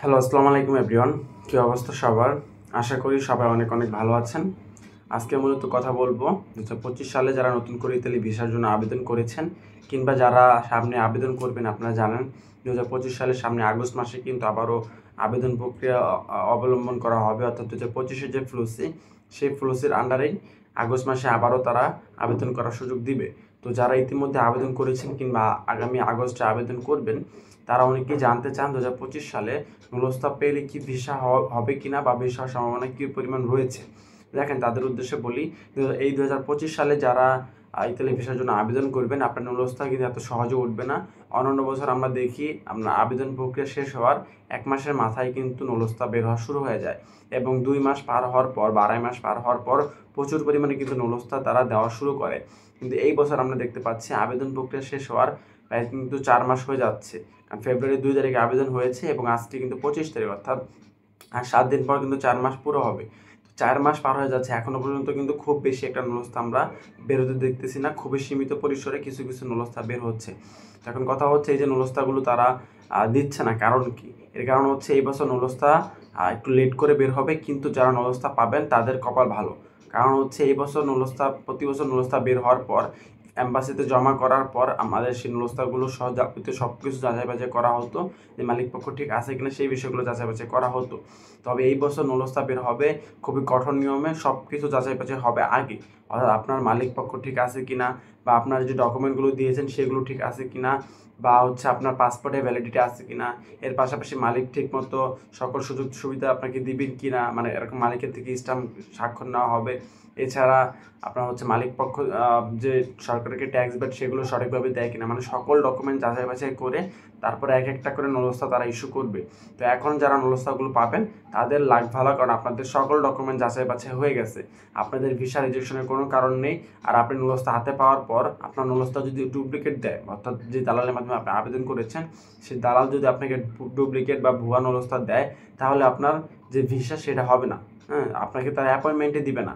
Hello, আসসালামু আলাইকুম everyone. কী অবস্থা সবার? আশা করি সবাই অনেক অনেক ভালো আছেন। আজকে মূলত কথা বলবো 2025 সালে যারা নতুন করে ইতালি ভিসার জন্য আবেদন করেছেন কিংবা যারা সামনে আবেদন করবেন। আপনারা জানেন 2025 সালের সামনে আগস্ট মাসে কিন্তু আবারও আবেদন প্রক্রিয়া অবলম্বন করা হবে, অর্থাৎ 2025-এর যে ফ্লুসি, সেই ফ্লুসির আন্ডারেই আগস্ট মাসে আবারও তারা আবেদন করার সুযোগ দিবে। তো যারা ইতিমধ্যে আবেদন করেছেন কিংবা আগামী আগস্টে আবেদন করবেন, তারা অনেকেই জানতে চান 2025 সালে নুলস্তা পেলে কি ভিসা হবে কিনা বা ভিসার সম্ভাবনা কী পরিমাণ রয়েছে। দেখেন, তাদের উদ্দেশ্যে বলি, এই 2025 সালে যারা ইতালি ভিসার জন্য আবেদন করবেন, আপনার নুলস্তা কিন্তু এত সহজে উঠবে না। অন্যান্য বছর আমরা দেখি আমরা আবেদন প্রক্রিয়া শেষ হওয়ার 1 মাসের মাথায় কিন্তু নুলস্তা বের হওয়া শুরু হয়ে যায় এবং 2 মাস পার হওয়ার পর বা 2.5 মাস পার হওয়ার পর প্রচুর পরিমাণে কিন্তু নুলস্তা তারা দেওয়া শুরু করে। কিন্তু এই বছর আমরা দেখতে পাচ্ছি আবেদন প্রক্রিয়া শেষ হওয়ার প্রায় কিন্তু 4 মাস হয়ে যাচ্ছে। কারণ ফেব্রুয়ারি 2 তারিখে আবেদন হয়েছে এবং আজকে কিন্তু 25 তারিখ, অর্থাৎ আর 7 দিন পর কিন্তু 4 মাস পুরো হবে। 4 মাস পার হয়ে যাচ্ছে, এখনও পর্যন্ত কিন্তু খুব বেশি একটা নুলস্তা আমরা বেরোতে দেখতেছি না। খুবই সীমিত পরিসরে কিছু কিছু নুলস্তা বের হচ্ছে। এখন কথা হচ্ছে, এই যে নুলস্তাগুলো তারা দিচ্ছে না, কারণ কি? এর কারণ হচ্ছে এই বছর নুলস্তা একটু লেট করে বের হবে, কিন্তু যারা নুলস্তা পাবেন তাদের কপাল ভালো। কারণ হচ্ছে এই বছর নুলস্তা, প্রতি বছর নুলস্তা বের হওয়ার পর অ্যাম্বাসিতে জমা করার পর আমাদের সেই নুলস্তাগুলো যাবতীয় সব কিছু যাচাই বাছাই করা হতো, যে মালিক পক্ষ ঠিক আছে কিনা সেই বিষয়গুলো যাচাই বাছাই করা হতো। তবে এই বছর নুলস্তা বের হবে খুবই কঠোর নিয়মে, সব কিছু যাচাই বাছাই হবে আগে, অর্থাৎ আপনার মালিক পক্ষ ঠিক আছে কিনা বা আপনার যে ডকুমেন্টগুলো দিয়েছেন সেগুলো ঠিক আছে কিনা বা হচ্ছে আপনার পাসপোর্টে ভ্যালিডিটি আছে কিনা, এর পাশাপাশি মালিক ঠিকমতো সকল সুযোগ সুবিধা আপনাকে দিবেন কিনা, মানে এরকম মালিকের থেকে স্ট্যাম্প স্বাক্ষর নেওয়া হবে। এছাড়া আপনার হচ্ছে মালিক পক্ষ যে সরকারকে ট্যাক্স ব্যাট সেগুলো সঠিকভাবে দেয় কিনা, মানে সকল ডকুমেন্ট যাচাই বাছাই করে তারপরে এক একটা করে নুলস্তা তারা ইস্যু করবে। তো এখন যারা নুলস্তাগুলো পাবেন তাদের লাক ভালো, কারণ আপনাদের সকল ডকুমেন্ট যাচাই বাছাই হয়ে গেছে, আপনাদের ভিসা রিজেকশনের কোনো কারণ নেই। আর আপনি নুলস্তা হাতে পাওয়ার পর আপনার নুলস্তা যদি ডুপ্লিকেট দেয়, অর্থাৎ যে দালালের মাধ্যমে আপনি আবেদন করেছেন সেই দালাল যদি আপনাকে ডুপ্লিকেট বা ভুয়া নুলস্তা দেয়, তাহলে আপনার যে ভিসা সেটা হবে না। হ্যাঁ, আপনাকে তার অ্যাপয়েন্টমেন্টই দিবে না।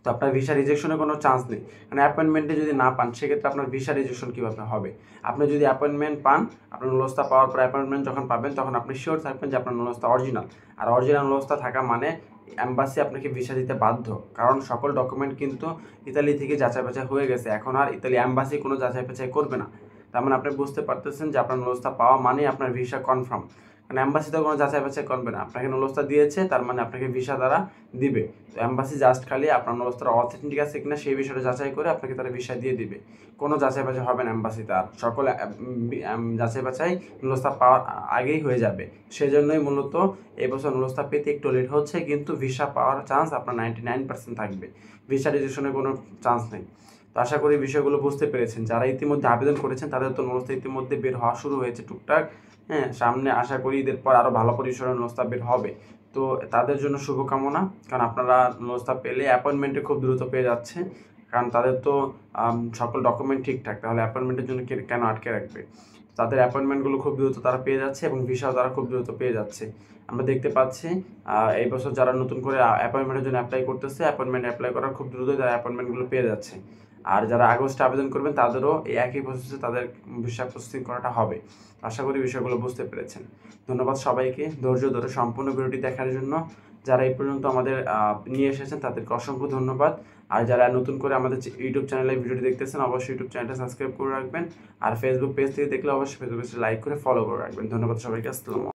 তো আপনার ভিসা রিজেকশনের কোনো চান্স নেই, মানে অ্যাপয়েন্টমেন্টে যদি না পান সেক্ষেত্রে আপনার ভিসা রিজেকশন কীভাবে হবে? আপনি যদি অ্যাপয়েন্টমেন্ট পান, আপনার নুলস্তা পাওয়ার পর অ্যাপয়েন্টমেন্ট যখন পাবেন তখন আপনি শিওর থাকবেন যে আপনার নুলস্তা অরিজিনাল। আর অরিজিনাল নুলস্তা থাকা মানে অ্যাম্বাসি আপনাকে ভিসা দিতে বাধ্য, কারণ সকল ডকুমেন্ট কিন্তু ইতালি থেকে যাচাই বাছাই হয়ে গেছে। এখন আর ইতালি অ্যাম্বাসি কোনো যাচাই বাছাই করবে না। তার মানে আপনি বুঝতে পারতেছেন যে আপনার নুলস্তা পাওয়া মানেই আপনার ভিসা কনফার্ম। কারণ অ্যাম্বাসি তো কোনো যাচাই বাছাই করবে না, আপনাকে নুলস্তা দিয়েছে তার মানে আপনাকে ভিসা দ্বারা দিবে। তো অ্যাম্বাসি জাস্ট খালি আপনার নুলস্তার অথেন্টিক আছে কিনা সেই বিষয়টা যাচাই করে আপনাকে তারা ভিসা দিয়ে দিবে। কোনো যাচাই বাছাই হবে না অ্যাম্বাসিতে, আর সকল যাচাই বাছাই নুলস্তা পাওয়ার আগেই হয়ে যাবে। সেজন্যই মূলত এবছর নুলস্তা পেতে একটু লেট হচ্ছে, কিন্তু ভিসা পাওয়ার চান্স আপনার 99% থাকবে। ভিসা রেজিস্ট্রেশনের কোনো চান্স নেই। তো আশা করি বিষয়গুলো বুঝতে পেরেছেন। যারা ইতিমধ্যে আবেদন করেছেন তাদের তো নুলস্তা ইতিমধ্যে বের হওয়া শুরু হয়েছে টুকটাক। হ্যাঁ, সামনে আশা করি ঈদের পর আরও ভালো পরিসরে নুলস্তা বের হবে। তো তাদের জন্য শুভকামনা, কারণ আপনারা নুলস্তা পেলে অ্যাপয়েন্টমেন্টে খুব দ্রুত পেয়ে যাচ্ছে, কারণ তাদের তো সকল ডকুমেন্ট ঠিকঠাক, তাহলে অ্যাপয়েন্টমেন্টের জন্য কেন আটকে রাখবে? তাদের অ্যাপয়েন্টমেন্টগুলো খুব দ্রুত তারা পেয়ে যাচ্ছে এবং ভিসাও তারা খুব দ্রুত পেয়ে যাচ্ছে। আমরা দেখতে পাচ্ছি এই বছর যারা নতুন করে অ্যাপয়েন্টমেন্টের জন্য অ্যাপ্লাই করতেছে, অ্যাপয়েন্টমেন্ট অ্যাপ্লাই করার খুব দ্রুতই তারা অ্যাপয়েন্টমেন্টগুলো পেয়ে যাচ্ছে। আর যারা আগস্টে আবেদন করবেন তাদেরও এই একই প্রসেসে তাদের ভিসা প্রসেসিং করাটা হবে। আশা করি বিষয়গুলো বুঝতে পেরেছেন। ধন্যবাদ সবাইকে ধৈর্য ধরে সম্পূর্ণ ভিডিওটি দেখার জন্য। যারা এই পর্যন্ত আমাদের নিয়ে এসেছেন তাদেরকে অসংখ্য ধন্যবাদ। আর যারা নতুন করে আমাদের ইউটিউব চ্যানেলে ভিডিওটি দেখতেছেন অবশ্যই ইউটিউব চ্যানেলটা সাবস্ক্রাইব করে রাখবেন। আর ফেসবুক পেজ থেকে দেখলে অবশ্যই ফেসবুক পেজটা লাইক করে ফলো করে রাখবেন। ধন্যবাদ সবাইকে। আসসালামু আলাইকুম।